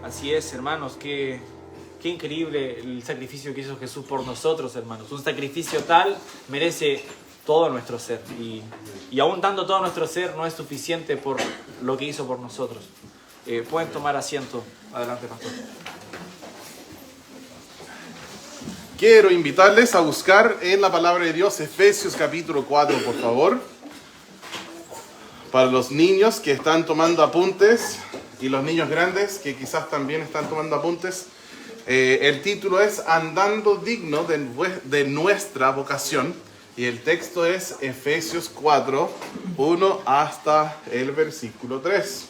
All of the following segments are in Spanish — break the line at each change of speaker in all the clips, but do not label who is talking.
Así es, hermanos, qué increíble el sacrificio que hizo Jesús por nosotros, hermanos. Un sacrificio tal merece todo nuestro ser. Y aún dando todo nuestro ser no es suficiente por lo que hizo por nosotros. Pueden tomar asiento. Adelante, pastor.
Quiero invitarles a buscar en la palabra de Dios Efesios capítulo 4, por favor. Para los niños que están tomando apuntes y los niños grandes que quizás también están tomando apuntes, el título es Andando digno de nuestra vocación, y el texto es Efesios 4, 1 hasta el versículo 3.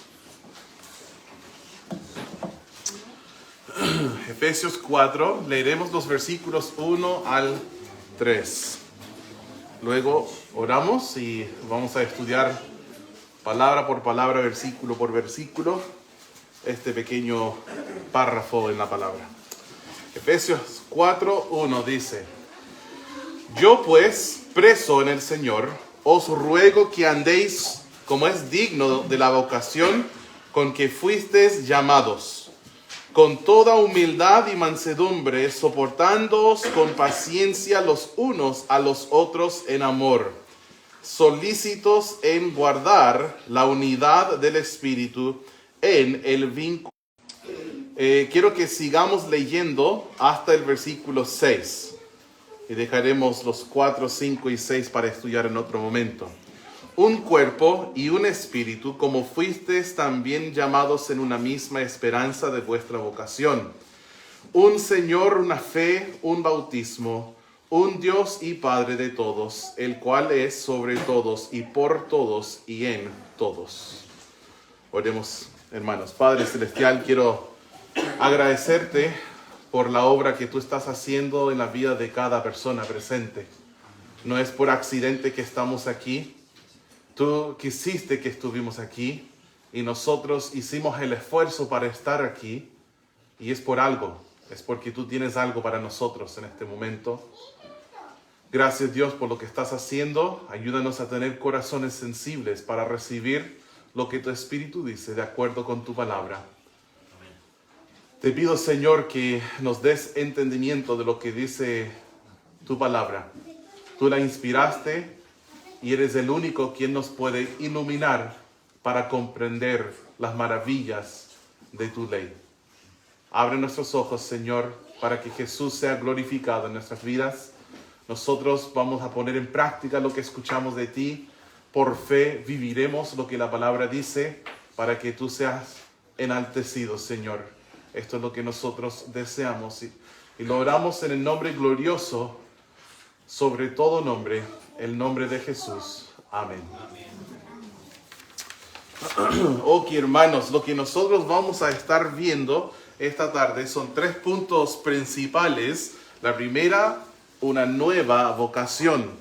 Efesios 4, leeremos los versículos 1 al 3. Luego oramos y vamos a estudiar palabra por palabra, versículo por versículo, este pequeño párrafo en la palabra. Efesios 4, 1 dice: Yo pues, preso en el Señor, os ruego que andéis como es digno de la vocación con que fuisteis llamados, con toda humildad y mansedumbre, soportándoos con paciencia los unos a los otros en amor, solícitos en guardar la unidad del Espíritu en el vínculo. Quiero que sigamos leyendo hasta el versículo 6 y dejaremos los 4, 5 y 6 para estudiar en otro momento. Un cuerpo y un espíritu, como fuisteis también llamados en una misma esperanza de vuestra vocación. Un Señor, una fe, un bautismo, un Dios y Padre de todos, el cual es sobre todos y por todos y en todos. Oremos, hermanos. Padre Celestial, quiero agradecerte por la obra que tú estás haciendo en la vida de cada persona presente. No es por accidente que estamos aquí. Tú quisiste que estuvimos aquí y nosotros hicimos el esfuerzo para estar aquí, y es por algo, es porque tú tienes algo para nosotros en este momento. Gracias, Dios, por lo que estás haciendo. Ayúdanos a tener corazones sensibles para recibir lo que tu Espíritu dice de acuerdo con tu palabra. Te pido, Señor, que nos des entendimiento de lo que dice tu palabra. Tú la inspiraste y eres el único quien nos puede iluminar para comprender las maravillas de tu ley. Abre nuestros ojos, Señor, para que Jesús sea glorificado en nuestras vidas. Nosotros vamos a poner en práctica lo que escuchamos de ti. Por fe viviremos lo que la palabra dice para que tú seas enaltecido, Señor. Esto es lo que nosotros deseamos y lo oramos en el nombre glorioso, sobre todo nombre, el nombre de Jesús. Amén. Ok, hermanos, lo que nosotros vamos a estar viendo esta tarde son 3 puntos principales. La primera, una nueva vocación.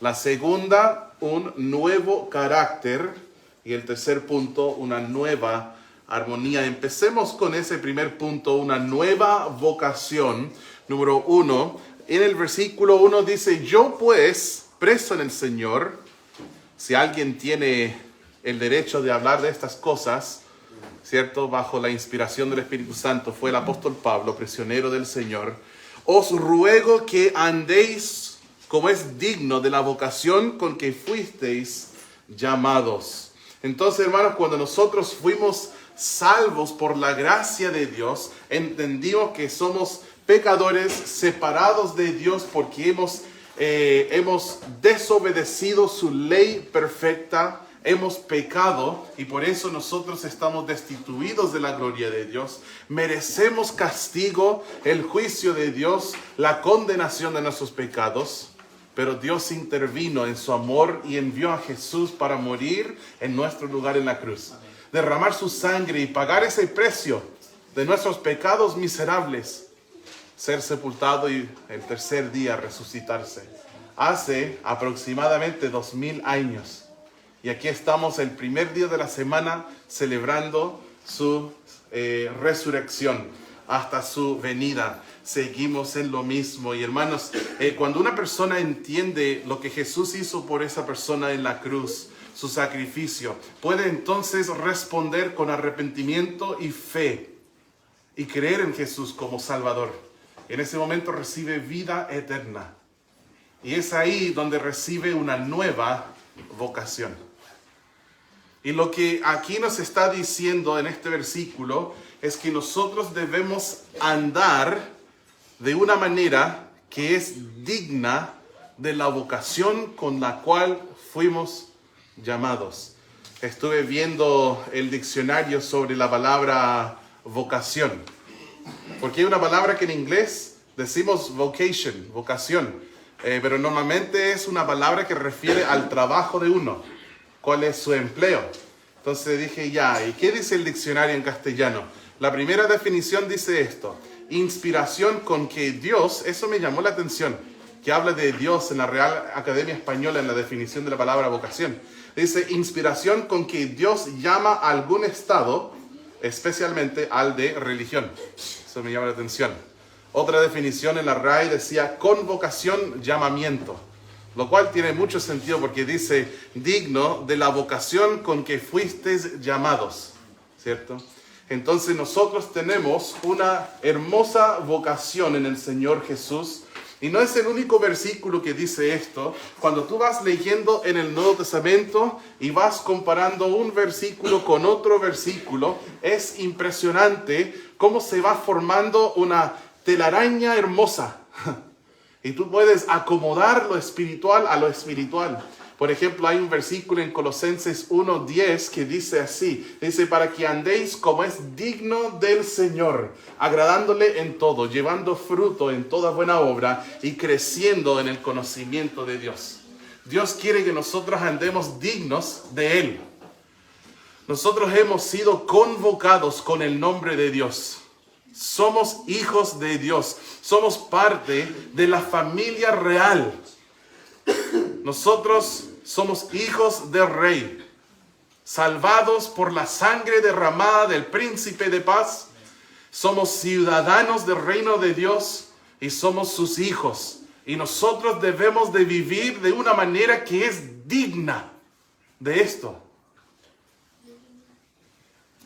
La segunda, un nuevo carácter. Y el tercer punto, una nueva armonía. Empecemos con ese primer punto, una nueva vocación. Número 1, en el versículo 1 dice: Yo pues, preso en el Señor. Si alguien tiene el derecho de hablar de estas cosas, ¿cierto? Bajo la inspiración del Espíritu Santo, fue el apóstol Pablo, prisionero del Señor. Os ruego que andéis como es digno de la vocación con que fuisteis llamados. Entonces, hermanos, cuando nosotros fuimos salvos por la gracia de Dios, entendimos que somos pecadores separados de Dios porque hemos desobedecido su ley perfecta, hemos pecado y por eso nosotros estamos destituidos de la gloria de Dios. Merecemos castigo, el juicio de Dios, la condenación de nuestros pecados. Pero Dios intervino en su amor y envió a Jesús para morir en nuestro lugar en la cruz. Derramar su sangre y pagar ese precio de nuestros pecados miserables. Ser sepultado y el tercer día resucitarse. Hace aproximadamente 2000 años. Y aquí estamos el primer día de la semana celebrando su resurrección hasta su venida. Seguimos en lo mismo. Y hermanos, cuando una persona entiende lo que Jesús hizo por esa persona en la cruz, su sacrificio, puede entonces responder con arrepentimiento y fe. y creer en Jesús como Salvador. En ese momento recibe vida eterna. Y es ahí donde recibe una nueva vocación. Y lo que aquí nos está diciendo en este versículo es que nosotros debemos andar de una manera que es digna de la vocación con la cual fuimos llamados. Estuve viendo el diccionario sobre la palabra vocación, porque hay una palabra que en inglés decimos vocation, vocación, pero normalmente es una palabra que refiere al trabajo de uno, cuál es su empleo. Entonces dije, ¿y qué dice el diccionario en castellano? La primera definición dice esto: inspiración con que Dios, eso me llamó la atención, que habla de Dios en la Real Academia Española en la definición de la palabra vocación. Dice, inspiración con que Dios llama a algún estado, especialmente al de religión. Eso me llama la atención. Otra definición en la RAI decía, convocación, llamamiento. Lo cual tiene mucho sentido porque dice, digno de la vocación con que fuisteis llamados. ¿Cierto? Entonces nosotros tenemos una hermosa vocación en el Señor Jesús. Y no es el único versículo que dice esto. Cuando tú vas leyendo en el Nuevo Testamento y vas comparando un versículo con otro versículo, es impresionante cómo se va formando una telaraña hermosa. Y tú puedes acomodar lo espiritual a lo espiritual. Por ejemplo, hay un versículo en Colosenses 1:10 que dice así. Dice, para que andéis como es digno del Señor, agradándole en todo, llevando fruto en toda buena obra y creciendo en el conocimiento de Dios. Dios quiere que nosotros andemos dignos de Él. Nosotros hemos sido convocados con el nombre de Dios. Somos hijos de Dios. Somos parte de la familia real. Nosotros somos hijos del Rey, salvados por la sangre derramada del Príncipe de Paz. Somos ciudadanos del reino de Dios y somos sus hijos. Y nosotros debemos de vivir de una manera que es digna de esto.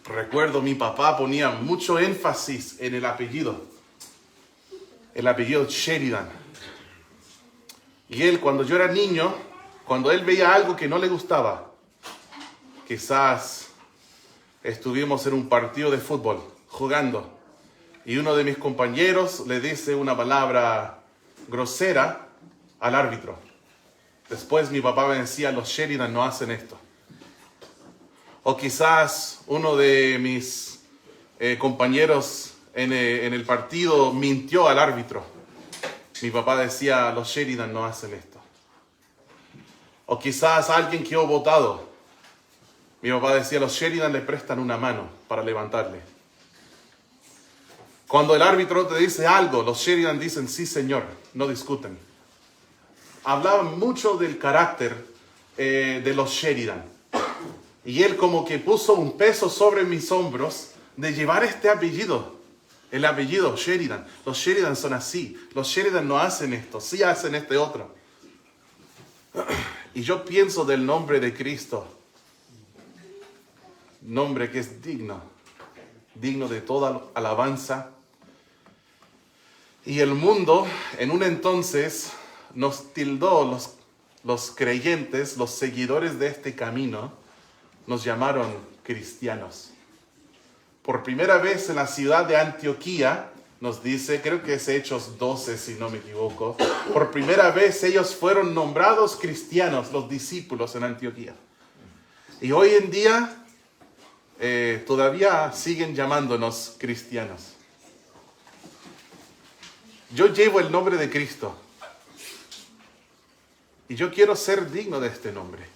Recuerdo, mi papá ponía mucho énfasis en el apellido Sheridan. Y él, cuando yo era niño, cuando él veía algo que no le gustaba, quizás estuvimos en un partido de fútbol jugando y uno de mis compañeros le dice una palabra grosera al árbitro. Después mi papá me decía, los Sheridan no hacen esto. O quizás uno de mis compañeros en el partido mintió al árbitro. Mi papá decía, los Sheridan no hacen esto. O quizás alguien quedó botado. Mi papá decía, los Sheridan le prestan una mano para levantarle. Cuando el árbitro te dice algo, los Sheridan dicen, sí señor, no discuten. Hablaban mucho del carácter de los Sheridan. Y él como que puso un peso sobre mis hombros de llevar este apellido. El apellido Sheridan. Los Sheridan son así. Los Sheridan no hacen esto. Sí hacen este otro. Y yo pienso del nombre de Cristo. Nombre que es digno. Digno de toda alabanza. Y el mundo en un entonces nos tildó, los creyentes, los seguidores de este camino, nos llamaron cristianos. Por primera vez en la ciudad de Antioquía, nos dice, creo que es Hechos 12 si no me equivoco, por primera vez ellos fueron nombrados cristianos, los discípulos en Antioquía. Y hoy en día todavía siguen llamándonos cristianos. Yo llevo el nombre de Cristo y yo quiero ser digno de este nombre.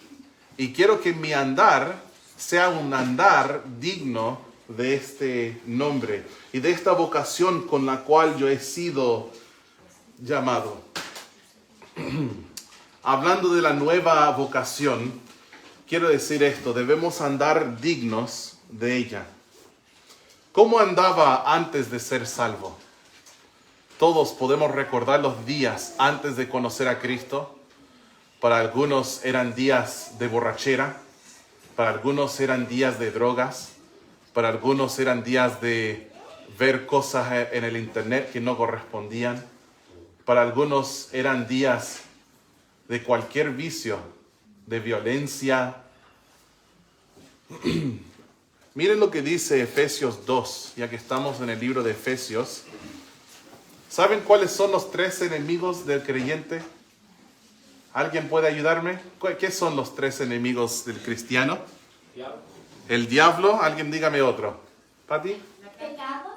Y quiero que mi andar sea un andar digno de este nombre y de esta vocación con la cual yo he sido llamado. Hablando de la nueva vocación, quiero decir esto: debemos andar dignos de ella. ¿Cómo andaba antes de ser salvo? Todos podemos recordar los días antes de conocer a Cristo. Para algunos eran días de borrachera, para algunos eran días de drogas, para algunos eran días de ver cosas en el internet que no correspondían. Para algunos eran días de cualquier vicio, de violencia. Miren lo que dice Efesios 2, ya que estamos en el libro de Efesios. ¿Saben cuáles son los 3 enemigos del creyente? ¿Alguien puede ayudarme? ¿Qué son los 3 enemigos del cristiano?
Diablo.
El diablo. Alguien dígame otro. ¿Pati?
Pecado.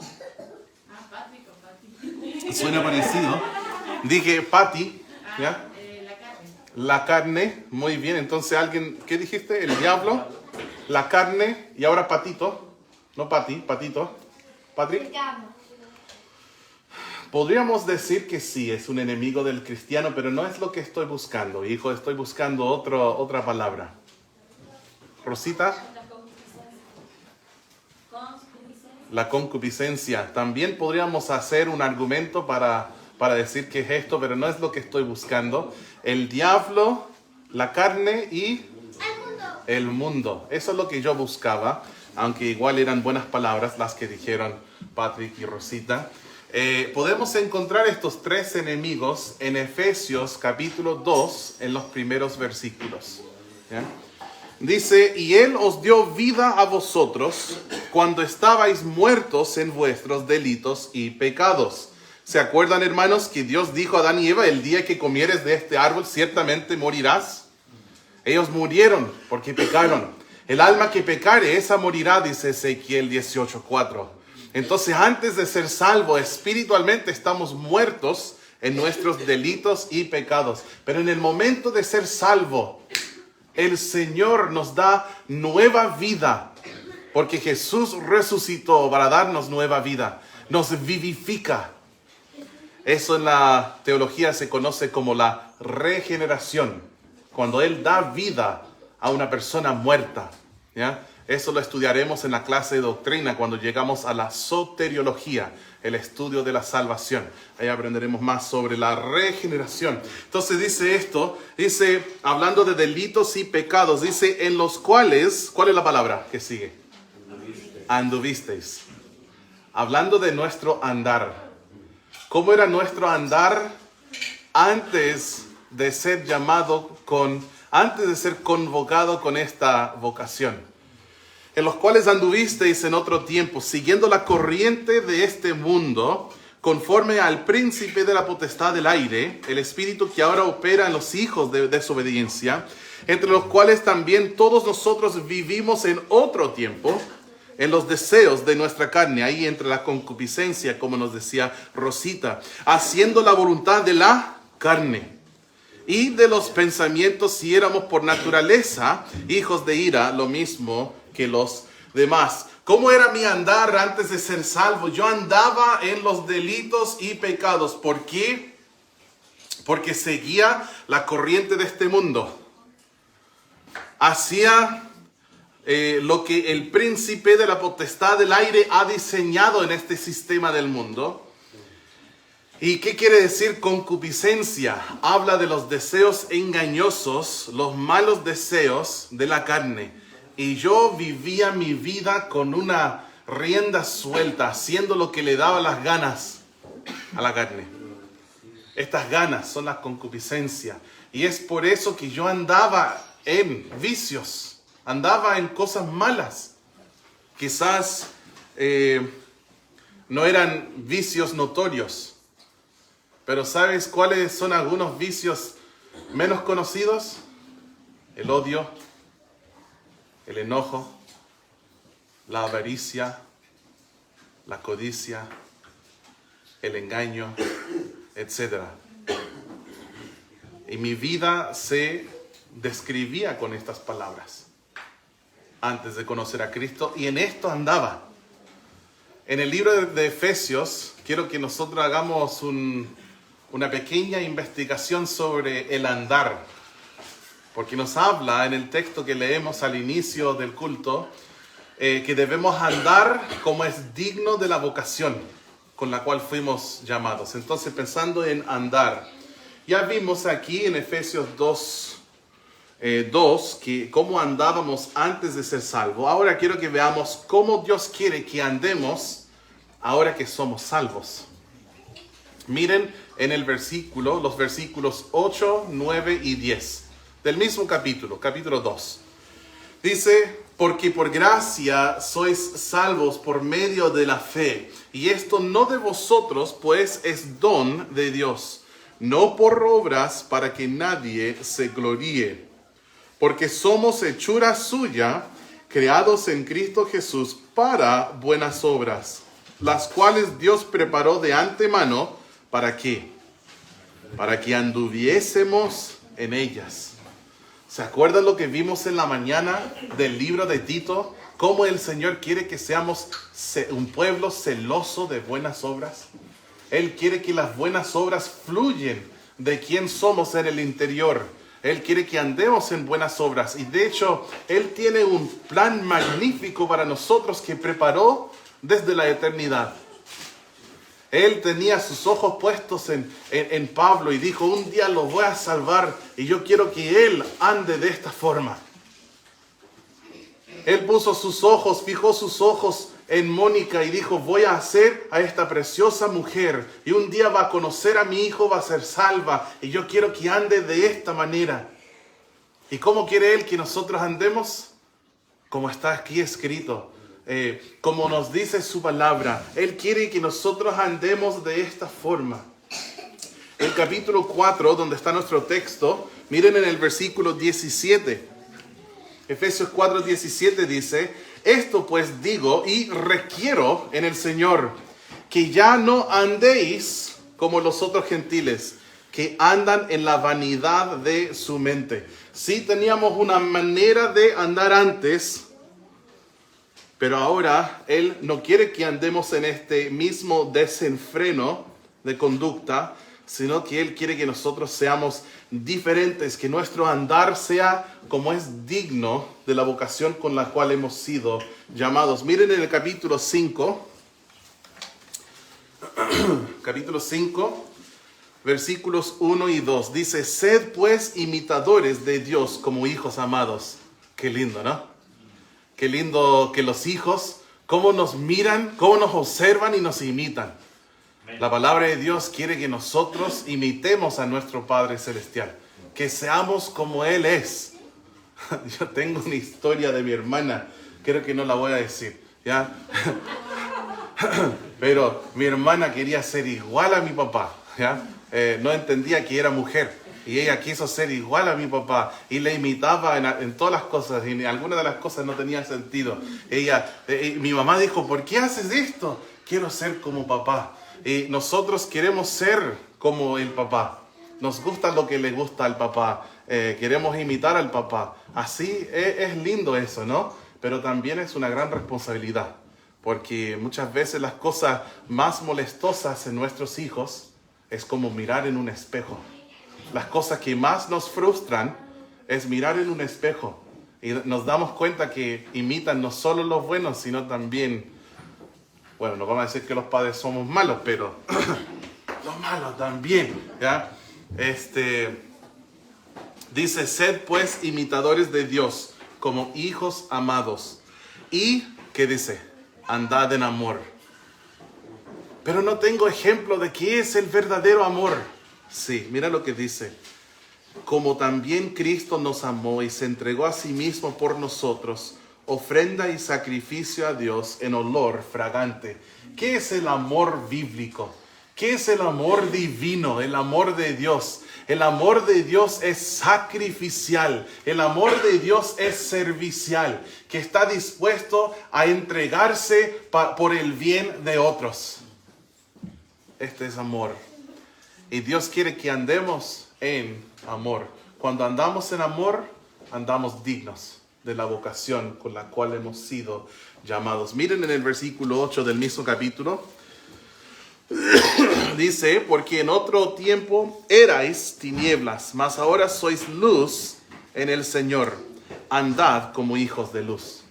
Suena parecido. Dije Pati. ¿Ya?
La carne.
La carne. Muy bien. Entonces, alguien, ¿qué dijiste? El diablo, la carne y ahora Patito. No Pati, Patito. Patrick.
Pecado.
Podríamos decir que sí, es un enemigo del cristiano, pero no es lo que estoy buscando, hijo. Estoy buscando otra palabra. Rosita. La concupiscencia. También podríamos hacer un argumento para decir que es esto, pero no es lo que estoy buscando. El diablo, la carne y el mundo. Eso es lo que yo buscaba, aunque igual eran buenas palabras las que dijeron Patrick y Rosita. Podemos encontrar estos 3 enemigos en Efesios capítulo 2, en los primeros versículos. ¿Ya? Dice, y Él os dio vida a vosotros cuando estabais muertos en vuestros delitos y pecados. ¿Se acuerdan, hermanos, que Dios dijo a Adán y Eva, el día que comieres de este árbol ciertamente morirás? Ellos murieron porque pecaron. El alma que pecare, esa morirá, dice Ezequiel 18:4. Entonces, antes de ser salvo espiritualmente, estamos muertos en nuestros delitos y pecados. Pero en el momento de ser salvo, el Señor nos da nueva vida. Porque Jesús resucitó para darnos nueva vida. Nos vivifica. Eso en la teología se conoce como la regeneración. Cuando Él da vida a una persona muerta. ¿Ya? Eso lo estudiaremos en la clase de doctrina cuando llegamos a la soteriología, el estudio de la salvación. Ahí aprenderemos más sobre la regeneración. Entonces dice esto, dice, hablando de delitos y pecados, dice, en los cuales, ¿cuál es la palabra que sigue? Anduvisteis. Hablando de nuestro andar. ¿Cómo era nuestro andar antes de ser antes de ser convocado con esta vocación? En los cuales anduvisteis en otro tiempo, siguiendo la corriente de este mundo, conforme al príncipe de la potestad del aire, el espíritu que ahora opera en los hijos de desobediencia, entre los cuales también todos nosotros vivimos en otro tiempo, en los deseos de nuestra carne, ahí entre la concupiscencia, como nos decía Rosita, haciendo la voluntad de la carne y de los pensamientos, si éramos por naturaleza hijos de ira, lo mismo que los demás. ¿Cómo era mi andar antes de ser salvo? Yo andaba en los delitos y pecados. ¿Por qué? Porque seguía la corriente de este mundo. Hacía lo que el príncipe de la potestad del aire ha diseñado en este sistema del mundo. ¿Y qué quiere decir concupiscencia? Habla de los deseos engañosos, los malos deseos de la carne. Y yo vivía mi vida con una rienda suelta, haciendo lo que le daba las ganas a la carne. Estas ganas son la concupiscencia. Y es por eso que yo andaba en vicios, andaba en cosas malas. Quizás no eran vicios notorios. Pero ¿sabes cuáles son algunos vicios menos conocidos? El odio, el enojo, la avaricia, la codicia, el engaño, etc. Y mi vida se describía con estas palabras antes de conocer a Cristo, y en esto andaba. En el libro de Efesios, quiero que nosotros hagamos una pequeña investigación sobre el andar. Porque nos habla en el texto que leemos al inicio del culto que debemos andar como es digno de la vocación con la cual fuimos llamados. Entonces, pensando en andar, ya vimos aquí en Efesios 2, que cómo andábamos antes de ser salvos. Ahora quiero que veamos cómo Dios quiere que andemos ahora que somos salvos. Miren en el versículo, los versículos 8, 9 y 10 del mismo capítulo, capítulo 2. Dice, porque por gracia sois salvos por medio de la fe, y esto no de vosotros, pues es don de Dios, no por obras para que nadie se gloríe, porque somos hechura suya, creados en Cristo Jesús para buenas obras, las cuales Dios preparó de antemano, ¿para qué? Para que anduviésemos en ellas. ¿Se acuerdan lo que vimos en la mañana del libro de Tito? Cómo el Señor quiere que seamos un pueblo celoso de buenas obras. Él quiere que las buenas obras fluyen de quien somos en el interior. Él quiere que andemos en buenas obras. Y de hecho, Él tiene un plan magnífico para nosotros que preparó desde la eternidad. Él tenía sus ojos puestos en Pablo y dijo, un día lo voy a salvar y yo quiero que él ande de esta forma. Él puso sus ojos, fijó sus ojos en Mónica y dijo, voy a hacer a esta preciosa mujer y un día va a conocer a mi hijo, va a ser salva y yo quiero que ande de esta manera. ¿Y cómo quiere Él que nosotros andemos? Como está aquí escrito. Como nos dice su palabra, Él quiere que nosotros andemos de esta forma. El capítulo 4, donde está nuestro texto, miren en el versículo 17. Efesios 4, 17 dice, esto pues digo y requiero en el Señor, que ya no andéis como los otros gentiles, que andan en la vanidad de su mente. Sí teníamos una manera de andar antes, pero ahora Él no quiere que andemos en este mismo desenfreno de conducta, sino que Él quiere que nosotros seamos diferentes, que nuestro andar sea como es digno de la vocación con la cual hemos sido llamados. Miren en el capítulo 5, versículos 1 y 2. Dice, sed pues imitadores de Dios como hijos amados. Qué lindo, ¿no? Qué lindo que los hijos, cómo nos miran, cómo nos observan y nos imitan. La palabra de Dios quiere que nosotros imitemos a nuestro Padre Celestial, que seamos como Él es. Yo tengo una historia de mi hermana, creo que no la voy a decir, ¿ya? Pero mi hermana quería ser igual a mi papá, ¿ya? No entendía que era mujer. Y ella quiso ser igual a mi papá y le imitaba en todas las cosas. Y algunas de las cosas no tenían sentido. Mi mamá dijo, ¿por qué haces esto? Quiero ser como papá. Y nosotros queremos ser como el papá. Nos gusta lo que le gusta al papá. Queremos imitar al papá. Así es lindo eso, ¿no? Pero también es una gran responsabilidad. Porque muchas veces las cosas más molestosas en nuestros hijos es como mirar en un espejo. Las cosas que más nos frustran es mirar en un espejo y nos damos cuenta que imitan no solo los buenos, sino también, bueno, no vamos a decir que los padres somos malos, pero los malos también, ¿ya? Dice, sed pues imitadores de Dios como hijos amados y, ¿qué dice? Andad en amor. Pero no tengo ejemplo de qué es el verdadero amor. Sí, mira lo que dice. Como también Cristo nos amó y se entregó a sí mismo por nosotros, ofrenda y sacrificio a Dios en olor fragante. ¿Qué es el amor bíblico? ¿Qué es el amor divino? El amor de Dios. El amor de Dios es sacrificial. El amor de Dios es servicial, que está dispuesto a entregarse por el bien de otros. Este es amor. Y Dios quiere que andemos en amor. Cuando andamos en amor, andamos dignos de la vocación con la cual hemos sido llamados. Miren en el versículo 8 del mismo capítulo. Dice, porque en otro tiempo erais tinieblas, mas ahora sois luz en el Señor. Andad como hijos de luz.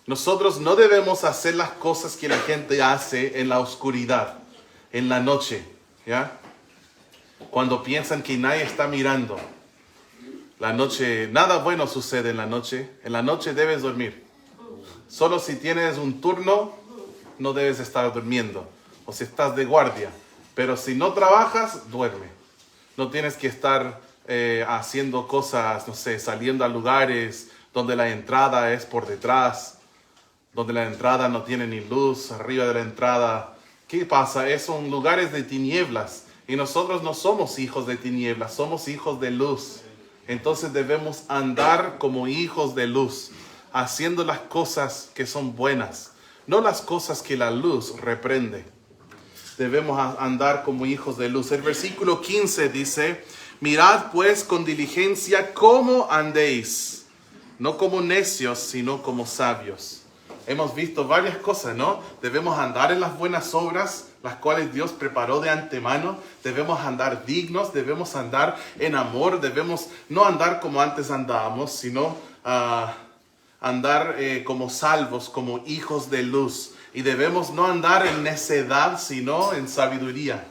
Nosotros no debemos hacer las cosas que la gente hace en la oscuridad, en la noche, ¿ya? Cuando piensan que nadie está mirando. La noche, nada bueno sucede en la noche. En la noche debes dormir. Solo si tienes un turno no debes estar durmiendo. O si estás de guardia. Pero si no trabajas, duerme. No tienes que estar haciendo cosas, no sé, saliendo a lugares donde la entrada es por detrás, donde la entrada no tiene ni luz, arriba de la entrada. ¿Qué pasa? Son lugares de tinieblas. Y nosotros no somos hijos de tinieblas, somos hijos de luz. Entonces debemos andar como hijos de luz, haciendo las cosas que son buenas, no las cosas que la luz reprende. Debemos andar como hijos de luz. El versículo 15 dice, mirad pues con diligencia cómo andéis, no como necios, sino como sabios. Hemos visto varias cosas, ¿no? Debemos andar en las buenas obras, las cuales Dios preparó de antemano. Debemos andar dignos, debemos andar en amor, debemos no andar como antes andábamos, sino andar como salvos, como hijos de luz. Y debemos no andar en necedad, sino en sabiduría.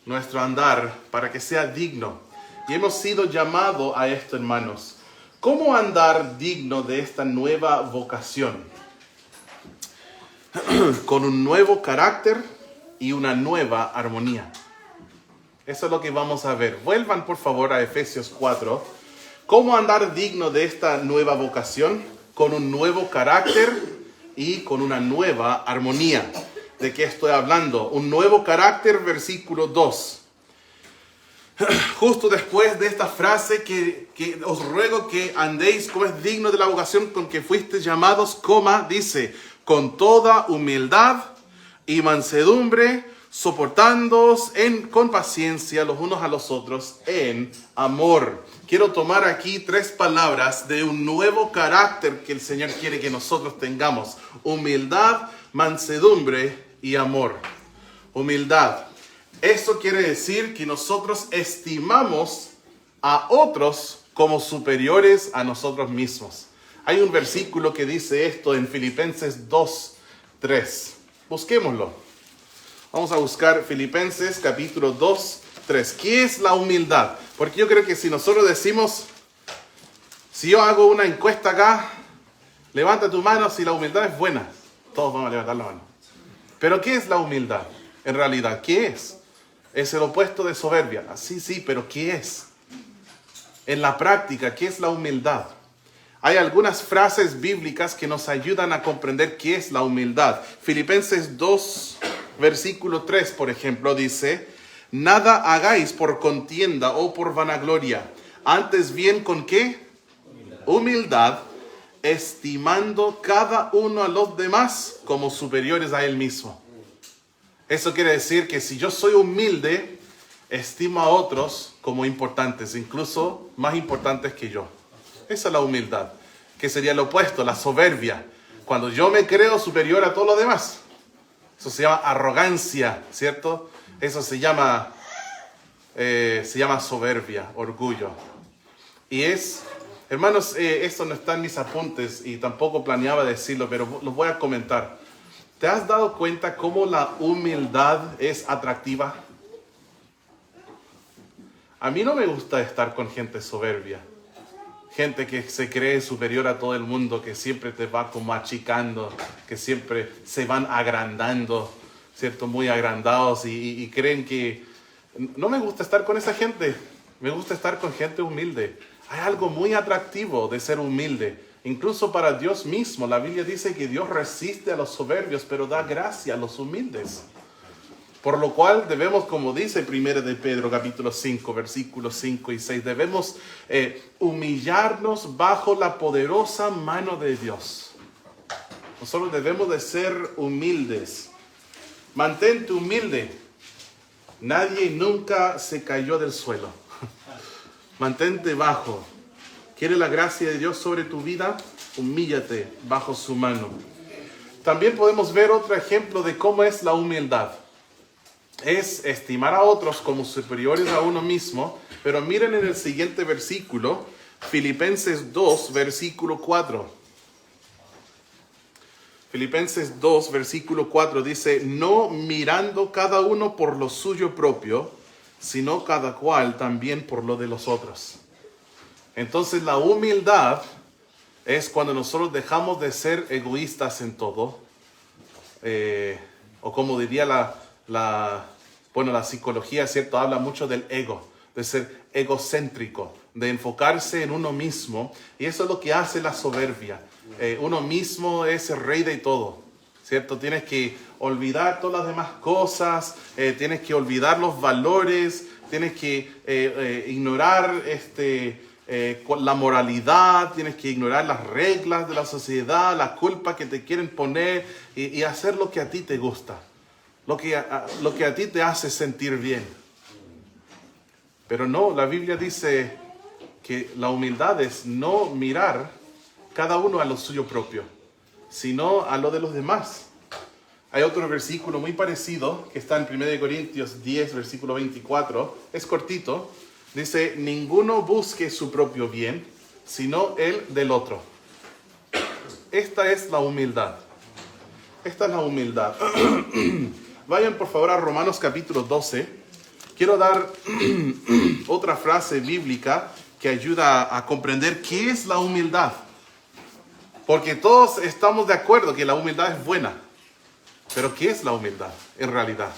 Nuestro andar para que sea digno. Y hemos sido llamados a esto, hermanos. ¿Cómo andar digno de esta nueva vocación? Con un nuevo carácter y una nueva armonía. Eso es lo que vamos a ver. Vuelvan por favor a Efesios 4. ¿Cómo andar digno de esta nueva vocación? Con un nuevo carácter y con una nueva armonía. ¿De qué estoy hablando? Un nuevo carácter, versículo 2. Justo después de esta frase que os ruego que andéis como es digno de la vocación con que fuisteis llamados, dice, con toda humildad y mansedumbre, soportándoos con paciencia los unos a los otros en amor. Quiero tomar aquí 3 palabras de un nuevo carácter que el Señor quiere que nosotros tengamos. Humildad, mansedumbre y amor. Humildad. Eso quiere decir que nosotros estimamos a otros como superiores a nosotros mismos. Hay un versículo que dice esto en Filipenses 2:3. Busquémoslo. Vamos a buscar Filipenses capítulo 2:3. ¿Qué es la humildad? Porque yo creo que si nosotros decimos, si yo hago una encuesta acá, levanta tu mano si la humildad es buena. Todos vamos a levantar la mano. Pero ¿qué es la humildad? En realidad, ¿qué es? Es el opuesto de soberbia. Sí, pero ¿qué es? En la práctica, ¿qué es la humildad? Hay algunas frases bíblicas que nos ayudan a comprender qué es la humildad. Filipenses 2, versículo 3, por ejemplo, dice, nada hagáis por contienda o por vanagloria, antes bien con ¿qué? Humildad, estimando cada uno a los demás como superiores a él mismo. Eso quiere decir que si yo soy humilde, estimo a otros como importantes, incluso más importantes que yo. Esa es la humildad, que sería lo opuesto, la soberbia. Cuando yo me creo superior a todos los demás. Eso se llama arrogancia, ¿cierto? Eso se llama soberbia, orgullo. Y hermanos, esto no está en mis apuntes y tampoco planeaba decirlo, pero lo voy a comentar. ¿Te has dado cuenta cómo la humildad es atractiva? A mí no me gusta estar con gente soberbia. Gente que se cree superior a todo el mundo, que siempre te va como achicando, que siempre se van agrandando, ¿cierto? Muy agrandados y creen que... No me gusta estar con esa gente. Me gusta estar con gente humilde. Hay algo muy atractivo de ser humilde. Incluso para Dios mismo, la Biblia dice que Dios resiste a los soberbios, pero da gracia a los humildes. Por lo cual debemos, como dice 1 de Pedro capítulo 5, versículos 5 y 6, debemos humillarnos bajo la poderosa mano de Dios. Nosotros debemos de ser humildes. Mantente humilde. Nadie nunca se cayó del suelo. Mantente bajo. ¿Quiere la gracia de Dios sobre tu vida? Humíllate bajo su mano. También podemos ver otro ejemplo de cómo es la humildad. Es estimar a otros como superiores a uno mismo, pero miren en el siguiente versículo, Filipenses 2, versículo 4. Filipenses 2, versículo 4 dice, no mirando cada uno por lo suyo propio, sino cada cual también por lo de los otros. Entonces la humildad es cuando nosotros dejamos de ser egoístas en todo o como diría la psicología, ¿cierto? Habla mucho del ego, de ser egocéntrico, de enfocarse en uno mismo. Y eso es lo que hace la soberbia. Uno mismo es el rey de todo, ¿cierto? Tienes que olvidar todas las demás cosas, tienes que olvidar los valores, tienes que ignorar la moralidad, tienes que ignorar las reglas de la sociedad, la culpa que te quieren poner y hacer lo que a ti te gusta, lo que a ti te hace sentir bien. Pero no, la Biblia dice que la humildad es no mirar cada uno a lo suyo propio, sino a lo de los demás. Hay otro versículo muy parecido que está en 1 Corintios 10, versículo 24. Es cortito. Dice, ninguno busque su propio bien, sino el del otro. Esta es la humildad. Esta es la humildad. Vayan por favor a Romanos capítulo 12. Quiero dar otra frase bíblica que ayuda a comprender qué es la humildad. Porque todos estamos de acuerdo que la humildad es buena. Pero ¿qué es la humildad en realidad?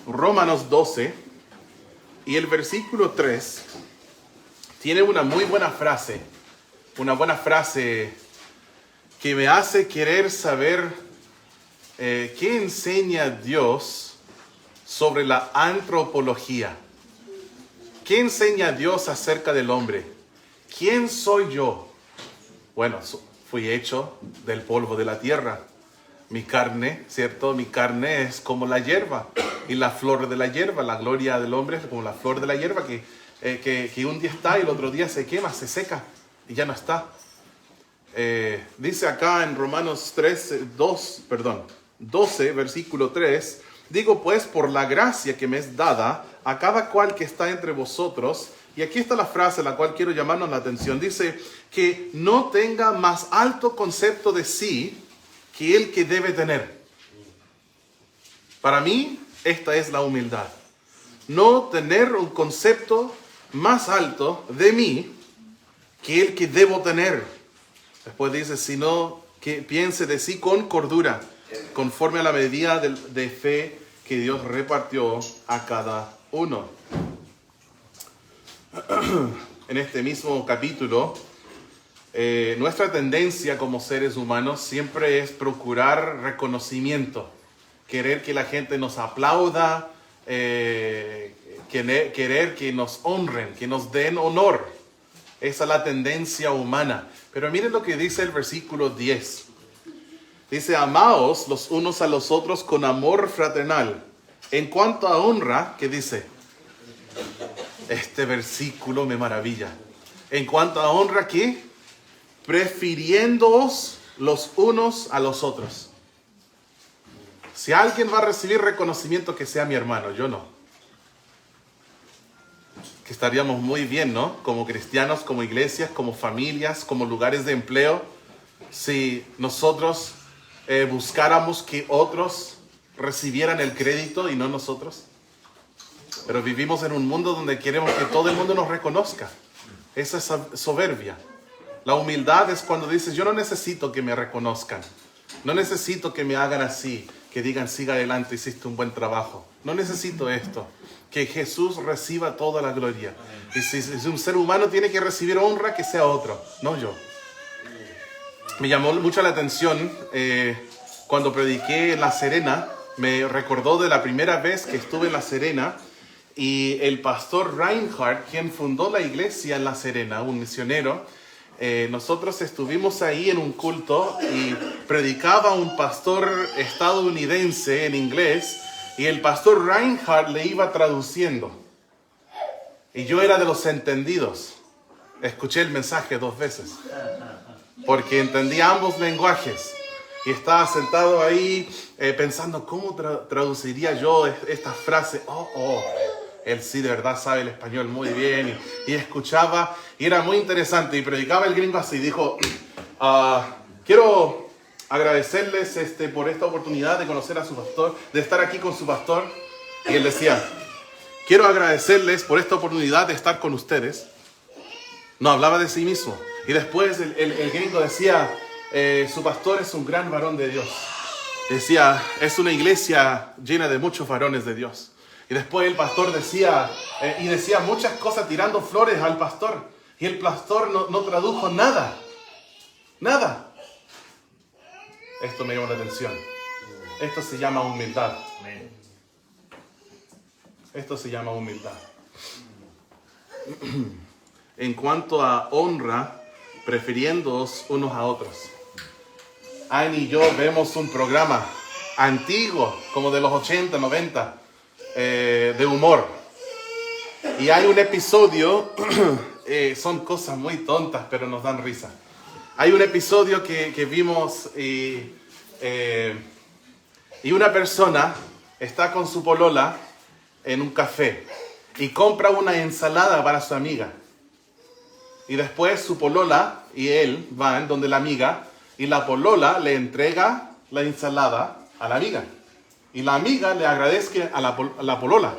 Romanos 12 y el versículo 3 tiene una muy buena frase. Una buena frase que me hace querer saber qué enseña Dios sobre la antropología. ¿Qué enseña Dios acerca del hombre? ¿Quién soy yo? Bueno, fui hecho del polvo de la tierra. Mi carne, ¿cierto? Mi carne es como la hierba y la flor de la hierba. La gloria del hombre es como la flor de la hierba que un día está y el otro día se quema, se seca y ya no está. Dice acá en Romanos 12, versículo 3, digo pues por la gracia que me es dada a cada cual que está entre vosotros. Y aquí está la frase la cual quiero llamarnos la atención. Dice que no tenga más alto concepto de sí que el que debe tener. Para mí, esta es la humildad. No tener un concepto más alto de mí que el que debo tener. Después dice, sino que piense de sí con cordura, conforme a la medida de fe que Dios repartió a cada uno. En este mismo capítulo, nuestra tendencia como seres humanos siempre es procurar reconocimiento, querer que la gente nos aplauda, querer que nos honren, que nos den honor. Esa es la tendencia humana. Pero miren lo que dice el versículo 10. Dice, amaos los unos a los otros con amor fraternal. En cuanto a honra, ¿qué dice? Este versículo me maravilla. En cuanto a honra, ¿qué? Prefiriéndoos los unos a los otros. Si alguien va a recibir reconocimiento, que sea mi hermano, yo no. Que estaríamos muy bien, ¿no? Como cristianos, como iglesias, como familias, como lugares de empleo, si nosotros buscáramos que otros recibieran el crédito y no nosotros. Pero vivimos en un mundo donde queremos que todo el mundo nos reconozca. Esa es soberbia. La humildad es cuando dices, yo no necesito que me reconozcan. No necesito que me hagan así, que digan, siga adelante, hiciste un buen trabajo. No necesito esto. Que Jesús reciba toda la gloria. Y si un ser humano tiene que recibir honra, que sea otro, no yo. Me llamó mucho la atención cuando prediqué en La Serena. Me recordó de la primera vez que estuve en La Serena. Y el pastor Reinhardt, quien fundó la iglesia en La Serena, un misionero, nosotros estuvimos ahí en un culto y predicaba un pastor estadounidense en inglés y el pastor Reinhardt le iba traduciendo. Y yo era de los entendidos. Escuché el mensaje 2 veces porque entendía ambos lenguajes. Y estaba sentado ahí pensando, ¿cómo traduciría yo esta frase? Él sí de verdad sabe el español muy bien. Y escuchaba, y era muy interesante. Y predicaba el gringo así, dijo, quiero agradecerles por esta oportunidad de conocer a su pastor, de estar aquí con su pastor. Y él decía, quiero agradecerles por esta oportunidad de estar con ustedes. No hablaba de sí mismo. Y después el gringo decía, su pastor es un gran varón de Dios. Decía, es una iglesia llena de muchos varones de Dios. Y después el pastor decía, y decía muchas cosas tirando flores al pastor. Y el pastor no tradujo nada. Nada. Esto me llama la atención. Esto se llama humildad. Esto se llama humildad. En cuanto a honra, prefiriéndoos unos a otros. Annie y yo vemos un programa antiguo, como de los 80, 90, de humor. Y hay un episodio, son cosas muy tontas, pero nos dan risa. Hay un episodio que vimos y una persona está con su polola en un café y compra una ensalada para su amiga. Y después su polola y él van donde la amiga y la polola le entrega la ensalada a la amiga. Y la amiga le agradece a la polola.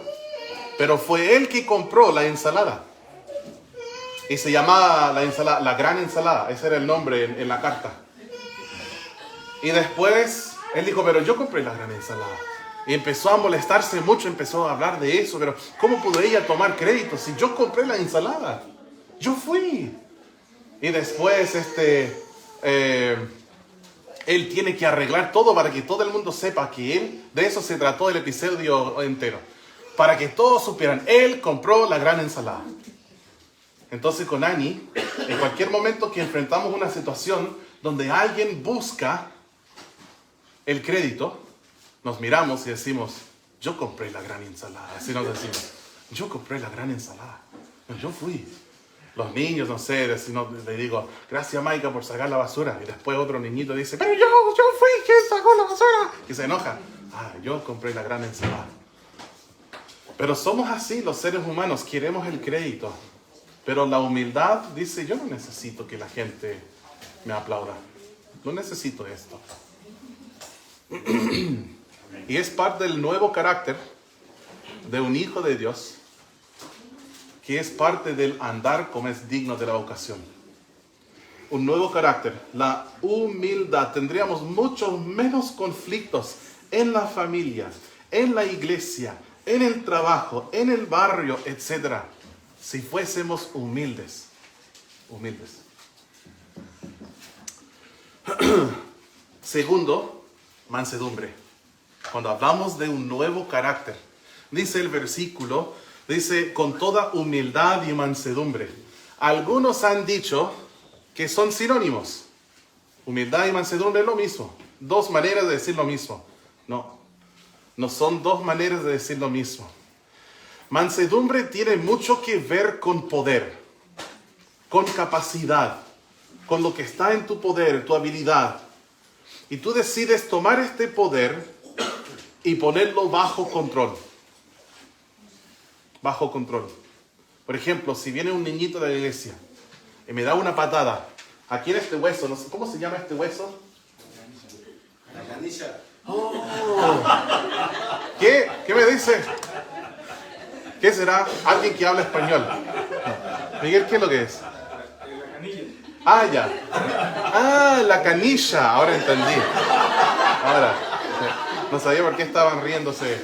Pero fue él que compró la ensalada. Y se llamaba la ensalada, la gran ensalada. Ese era el nombre en la carta. Y después él dijo, pero yo compré la gran ensalada. Y empezó a molestarse mucho, empezó a hablar de eso. Pero ¿cómo pudo ella tomar crédito si yo compré la ensalada? Yo fui. Y después él tiene que arreglar todo para que todo el mundo sepa que él, de eso se trató el episodio entero. Para que todos supieran, él compró la gran ensalada. Entonces con Annie, en cualquier momento que enfrentamos una situación donde alguien busca el crédito, nos miramos y decimos, yo compré la gran ensalada. Así nos decimos, yo compré la gran ensalada. Yo fui. Los niños, no sé, le digo, gracias Maika por sacar la basura. Y después otro niñito dice, pero yo fui quien sacó la basura. Y se enoja. Yo compré la gran ensalada. Pero somos así los seres humanos, queremos el crédito. Pero la humildad dice, yo no necesito que la gente me aplauda. No necesito esto. Y es parte del nuevo carácter de un hijo de Dios, que es parte del andar como es digno de la vocación. Un nuevo carácter, la humildad. Tendríamos muchos menos conflictos en la familia, en la iglesia, en el trabajo, en el barrio, etc. Si fuésemos humildes. Humildes. Segundo, mansedumbre. Cuando hablamos de un nuevo carácter, dice el versículo, dice, con toda humildad y mansedumbre. Algunos han dicho que son sinónimos. Humildad y mansedumbre es lo mismo. Dos maneras de decir lo mismo. No son dos maneras de decir lo mismo. Mansedumbre tiene mucho que ver con poder, con capacidad, con lo que está en tu poder, tu habilidad. Y tú decides tomar este poder y ponerlo bajo control. Bajo control. Por ejemplo, si viene un niñito de la iglesia y me da una patada aquí en este hueso, no sé cómo se llama este hueso.
La canilla.
Oh. ¿Qué me dice? ¿Qué será? Alguien que habla español. Miguel, ¿qué es lo que es?
La canilla.
Ya. La canilla. Ahora entendí. Ahora. No sabía por qué estaban riéndose.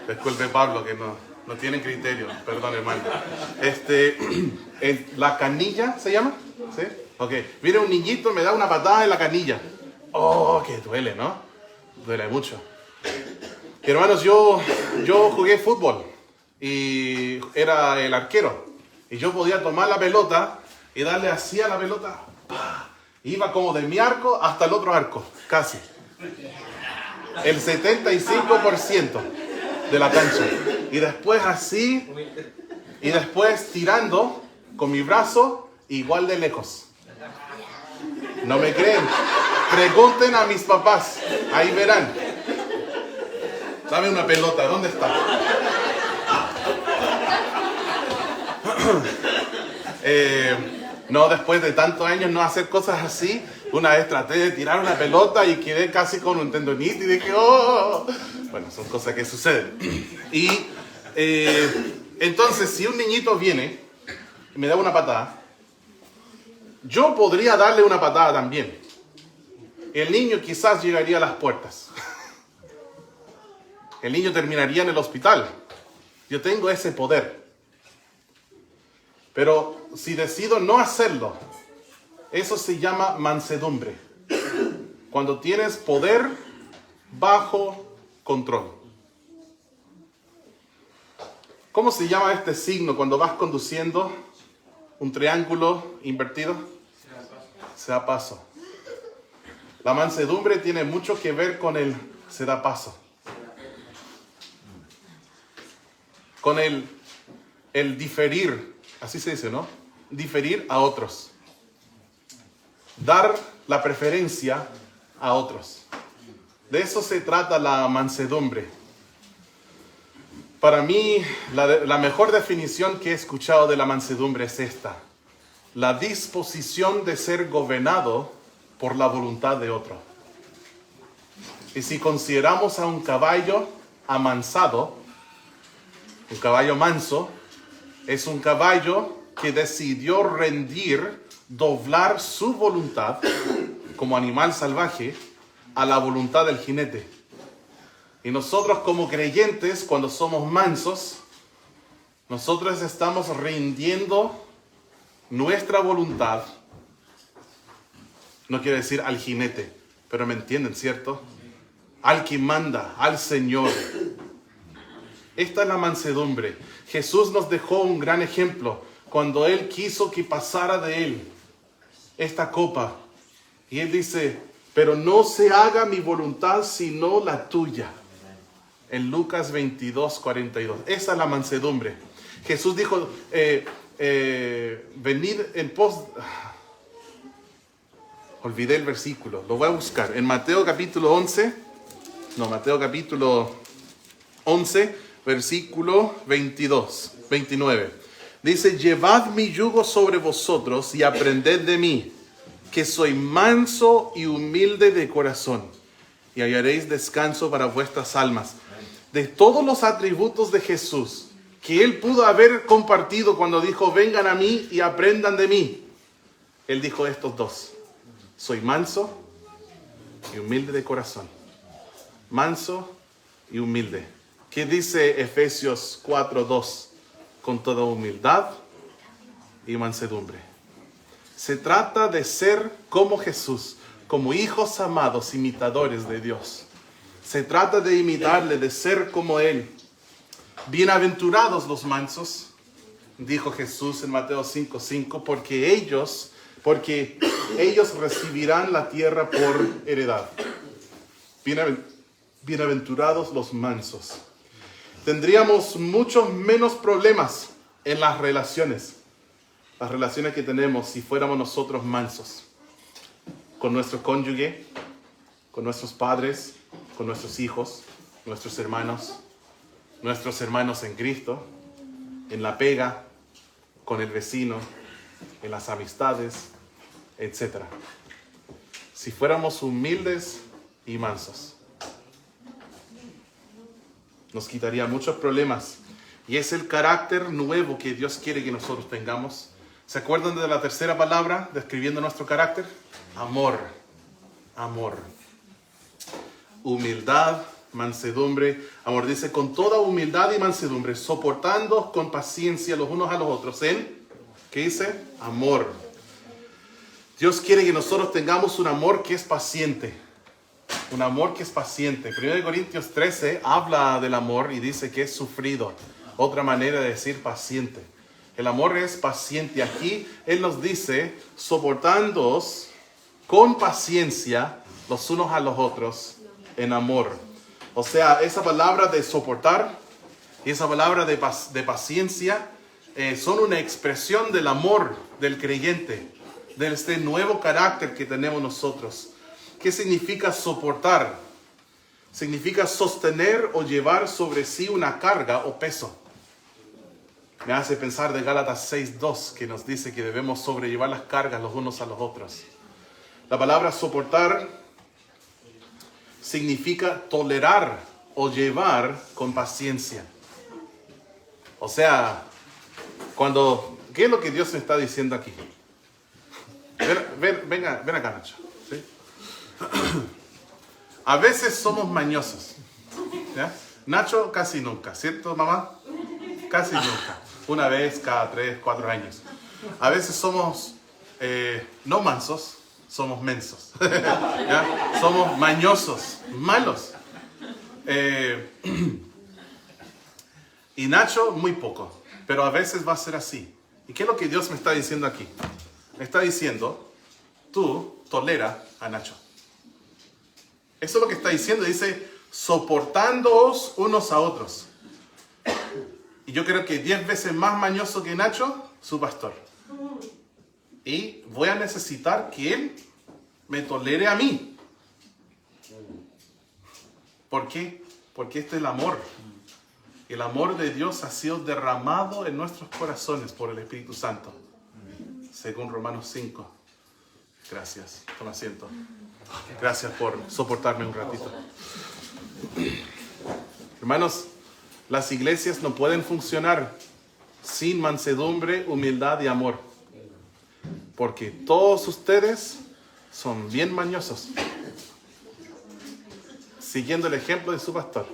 Disculpe, Pablo, que no tienen criterio. Perdón, hermano. ¿La canilla se llama? ¿Sí? Ok. Viene un niñito, me da una patada en la canilla. Oh, que duele, ¿no? Duele mucho. Hermanos, yo jugué fútbol y era el arquero. Y yo podía tomar la pelota y darle así a la pelota. ¡Pah! Iba como de mi arco hasta el otro arco, casi. El 75% de la cancha. Y después así, y después tirando con mi brazo igual de lejos. ¿No me creen? Pregunten a mis papás, ahí verán. Dame una pelota, ¿dónde está? No, después de tantos años no hacer cosas así, una vez traté de tirar una pelota y quedé casi con un tendonitis y dije, ¡oh! Bueno, son cosas que suceden. Y entonces, si un niñito viene y me da una patada, Yo podría darle una patada también. El niño quizás llegaría a las puertas. El niño terminaría en el hospital. Yo tengo ese poder. Pero si decido no hacerlo, eso se llama mansedumbre. Cuando tienes poder bajo control. ¿Cómo se llama este signo cuando vas conduciendo un triángulo invertido? Se da paso. La mansedumbre tiene mucho que ver con el se da paso. Con el diferir, así se dice, ¿no? Diferir a otros. Dar la preferencia a otros. De eso se trata la mansedumbre. Para mí, la mejor definición que he escuchado de la mansedumbre es esta. La disposición de ser gobernado por la voluntad de otro. Y si consideramos a un caballo amansado, un caballo manso, es un caballo que decidió rendir, doblar su voluntad como animal salvaje a la voluntad del jinete. Y nosotros como creyentes, cuando somos mansos, nosotros estamos rindiendo nuestra voluntad, no quiero decir al jinete, pero me entienden, ¿cierto? Al que manda, al Señor. Esta es la mansedumbre. Jesús nos dejó un gran ejemplo cuando Él quiso que pasara de Él esta copa. Y Él dice, pero no se haga mi voluntad sino la tuya. En Lucas 22:42. Esa es la mansedumbre. Jesús dijo, venid en pos... Olvidé el versículo, lo voy a buscar. En Mateo capítulo 11, versículo 29. Dice, llevad mi yugo sobre vosotros y aprended de mí, que soy manso y humilde de corazón, y hallaréis descanso para vuestras almas. De todos los atributos de Jesús que Él pudo haber compartido cuando dijo, vengan a mí y aprendan de mí, Él dijo estos dos. Soy manso y humilde de corazón. Manso y humilde. ¿Qué dice Efesios 4:2? Con toda humildad y mansedumbre. Se trata de ser como Jesús, como hijos amados, imitadores de Dios. Se trata de imitarle, de ser como Él. Bienaventurados los mansos, dijo Jesús en Mateo 5:5, porque ellos recibirán la tierra por heredad. Bienaventurados los mansos. Tendríamos muchos menos problemas en las relaciones que tenemos si fuéramos nosotros mansos. Con nuestro cónyuge, con nuestros padres, con nuestros hijos, nuestros hermanos en Cristo, en la pega, con el vecino, en las amistades, etc. Si fuéramos humildes y mansos, nos quitaría muchos problemas. Y es el carácter nuevo que Dios quiere que nosotros tengamos. ¿Se acuerdan de la tercera palabra describiendo nuestro carácter? Amor. Amor. Humildad, mansedumbre. Amor dice, con toda humildad y mansedumbre, soportando con paciencia los unos a los otros. ¿En qué dice? Amor. Dios quiere que nosotros tengamos un amor que es paciente. Un amor que es paciente. 1 Corintios 13 habla del amor y dice que es sufrido. Otra manera de decir paciente. El amor es paciente. Aquí Él nos dice, soportándoos con paciencia los unos a los otros en amor. O sea, esa palabra de soportar y esa palabra de paciencia son una expresión del amor del creyente, de este nuevo carácter que tenemos nosotros. ¿Qué significa soportar? Significa sostener o llevar sobre sí una carga o peso. Me hace pensar de Gálatas 6:2, que nos dice que debemos sobrellevar las cargas los unos a los otros. La palabra soportar significa tolerar o llevar con paciencia. O sea, ¿qué es lo que Dios me está diciendo aquí? ven acá, Nacho. ¿Sí? A veces somos mañosos. ¿Ya? Nacho casi nunca, ¿cierto, mamá? Casi nunca. Una vez cada 3, 4 años. A veces somos no mansos, somos mensos. ¿Ya? Somos mañosos, malos. Y Nacho muy poco, pero a veces va a ser así. ¿Y qué es lo que Dios me está diciendo aquí? Me está diciendo, tú tolera a Nacho. Eso es lo que está diciendo. Dice, soportándoos unos a otros. Y yo creo que 10 veces más mañoso que Nacho, su pastor. Y voy a necesitar que él me tolere a mí. ¿Por qué? Porque este es el amor. El amor de Dios ha sido derramado en nuestros corazones por el Espíritu Santo. Según Romanos 5. Gracias. Toma asiento. Gracias por soportarme un ratito. Hermanos, las iglesias no pueden funcionar sin mansedumbre, humildad y amor. Porque todos ustedes son bien mañosos. Siguiendo el ejemplo de su pastor.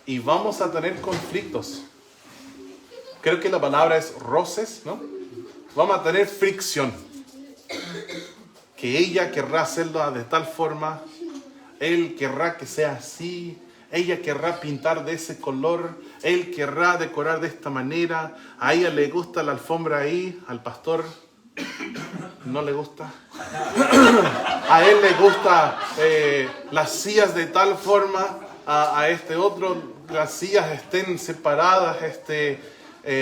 Y vamos a tener conflictos. Creo que la palabra es roces, ¿no? Vamos a tener fricción. Que ella querrá hacerlo de tal forma, él querrá que sea así, ella querrá pintar de ese color, él querrá decorar de esta manera, a ella le gusta la alfombra ahí, al pastor no le gusta. A él le gusta las sillas de tal forma, a este otro las sillas estén separadas,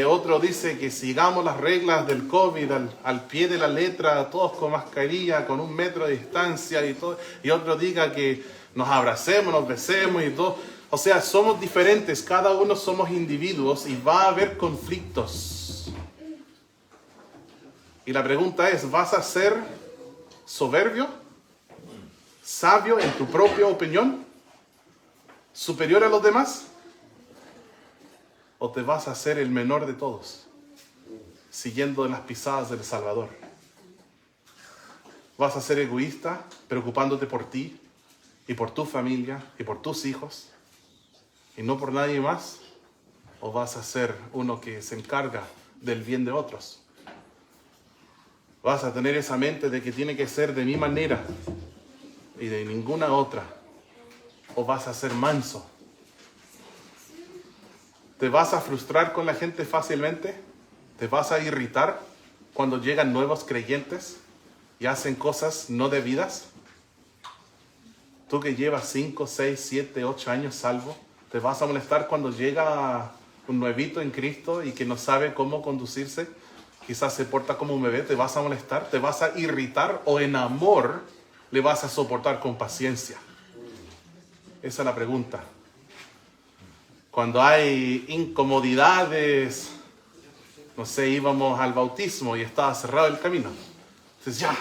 otro dice que sigamos las reglas del COVID al pie de la letra, todos con mascarilla, con 1 metro de distancia y todo, y otro diga que nos abracemos, nos besemos y todo. O sea, somos diferentes, cada uno somos individuos y va a haber conflictos. Y la pregunta es, ¿vas a ser soberbio? ¿Sabio en tu propia opinión? ¿Superior a los demás? ¿O te vas a hacer el menor de todos, siguiendo las pisadas del Salvador? ¿Vas a ser egoísta, preocupándote por ti y por tu familia y por tus hijos y no por nadie más? ¿O vas a ser uno que se encarga del bien de otros? ¿Vas a tener esa mente de que tiene que ser de mi manera y de ninguna otra? ¿O vas a ser manso? ¿Te vas a frustrar con la gente fácilmente? ¿Te vas a irritar cuando llegan nuevos creyentes y hacen cosas no debidas? Tú que llevas 5, 6, 7, 8 años salvo, ¿te vas a molestar cuando llega un nuevito en Cristo y que no sabe cómo conducirse? Quizás se porta como un bebé. ¿Te vas a molestar? ¿Te vas a irritar? ¿O en amor le vas a soportar con paciencia? Esa es la pregunta. Cuando hay incomodidades, no sé, íbamos al bautismo y estaba cerrado el camino. Entonces ya,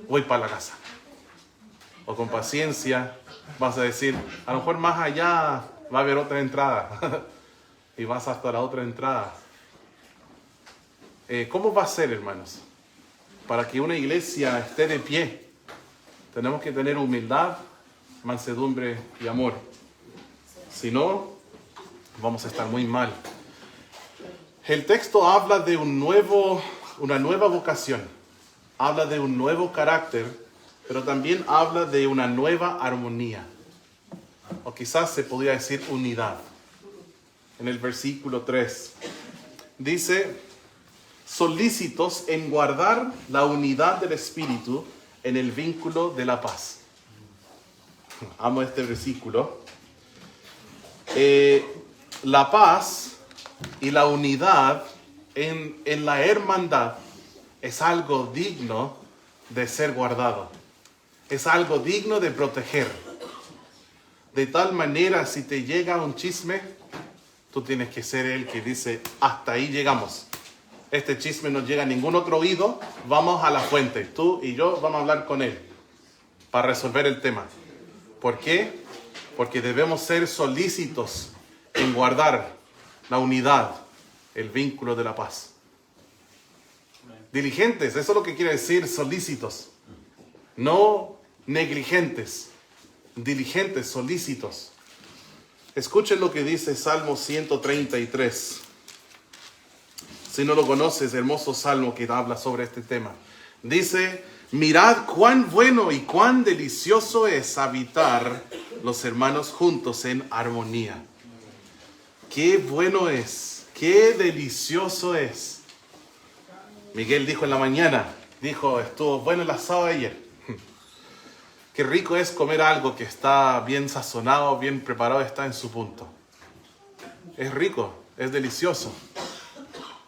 voy para la casa. O con paciencia vas a decir, a lo mejor más allá va a haber otra entrada. Y vas hasta la otra entrada. ¿Cómo va a ser, hermanos? Para que una iglesia esté de pie, tenemos que tener humildad, mansedumbre y amor. Si no, vamos a estar muy mal. El texto habla de una nueva vocación. Habla de un nuevo carácter, pero también habla de una nueva armonía. O quizás se podría decir unidad. En el versículo 3 dice, solícitos en guardar la unidad del Espíritu en el vínculo de la paz. Amo este versículo. La paz y la unidad en la hermandad es algo digno de ser guardado. Es algo digno de proteger. De tal manera, si te llega un chisme, tú tienes que ser el que dice, hasta ahí llegamos. Este chisme no llega a ningún otro oído, vamos a la fuente. Tú y yo vamos a hablar con él para resolver el tema. ¿Por qué? Porque debemos ser solícitos en guardar la unidad, el vínculo de la paz. Diligentes, eso es lo que quiere decir solícitos. No negligentes, diligentes, solícitos. Escuchen lo que dice Salmo 133. Si no lo conoces, hermoso salmo que habla sobre este tema. Dice: mirad cuán bueno y cuán delicioso es habitar los hermanos juntos en armonía. Qué bueno es, qué delicioso es. Miguel dijo en la mañana, estuvo bueno el asado ayer. Qué rico es comer algo que está bien sazonado, bien preparado, está en su punto. Es rico, es delicioso.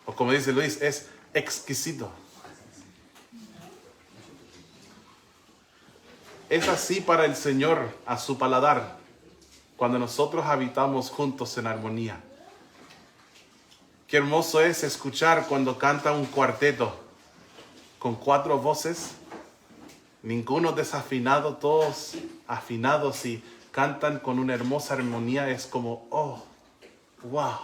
O como dice Luis, es exquisito. Es así para el Señor a su paladar, cuando nosotros habitamos juntos en armonía. Qué hermoso es escuchar cuando canta un cuarteto con 4 voces, ninguno desafinado, todos afinados y cantan con una hermosa armonía. Es como, oh, wow.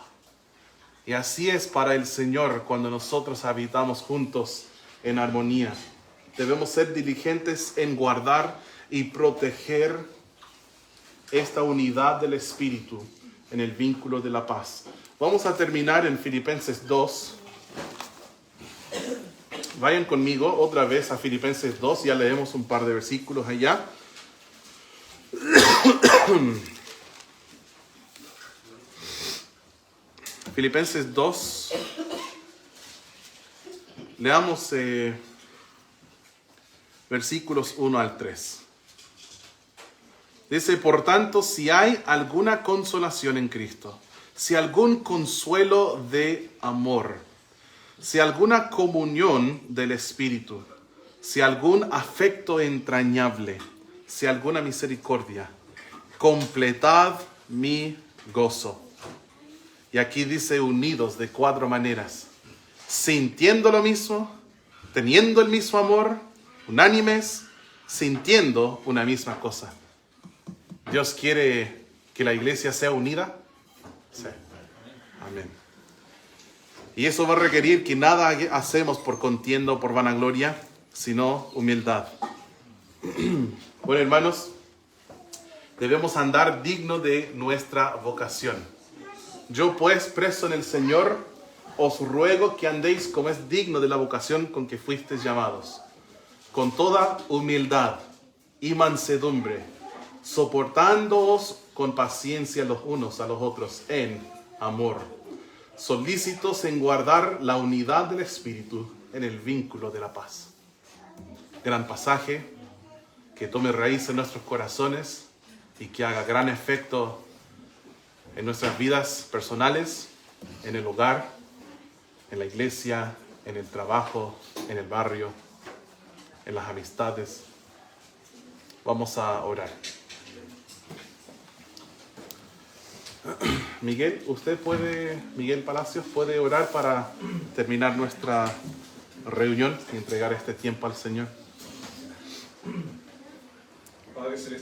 Y así es para el Señor cuando nosotros habitamos juntos en armonía. Debemos ser diligentes en guardar y proteger esta unidad del Espíritu en el vínculo de la paz. Vamos a terminar en Filipenses 2. Vayan conmigo otra vez a Filipenses 2, ya leemos un par de versículos allá. Filipenses 2. Leamos versículos 1 al 3. Dice: por tanto, si hay alguna consolación en Cristo, si algún consuelo de amor, si alguna comunión del Espíritu, si algún afecto entrañable, si alguna misericordia, completad mi gozo. Y aquí dice unidos de 4 maneras: sintiendo lo mismo, teniendo el mismo amor, unánimes, sintiendo una misma cosa. ¿Dios quiere que la iglesia sea unida? Sí. Amén. Y eso va a requerir que nada hacemos por contienda o por vanagloria, sino humildad. Bueno, hermanos, debemos andar digno de nuestra vocación. Yo pues, preso en el Señor, os ruego que andéis como es digno de la vocación con que fuisteis llamados, con toda humildad y mansedumbre, soportándoos con paciencia los unos a los otros en amor, solícitos en guardar la unidad del Espíritu en el vínculo de la paz. Gran pasaje que tome raíz en nuestros corazones y que haga gran efecto en nuestras vidas personales, en el hogar, en la iglesia, en el trabajo, en el barrio, en las amistades. Vamos a orar. Miguel Palacios puede orar para terminar nuestra reunión y entregar este tiempo al Señor.
Padre Celestial.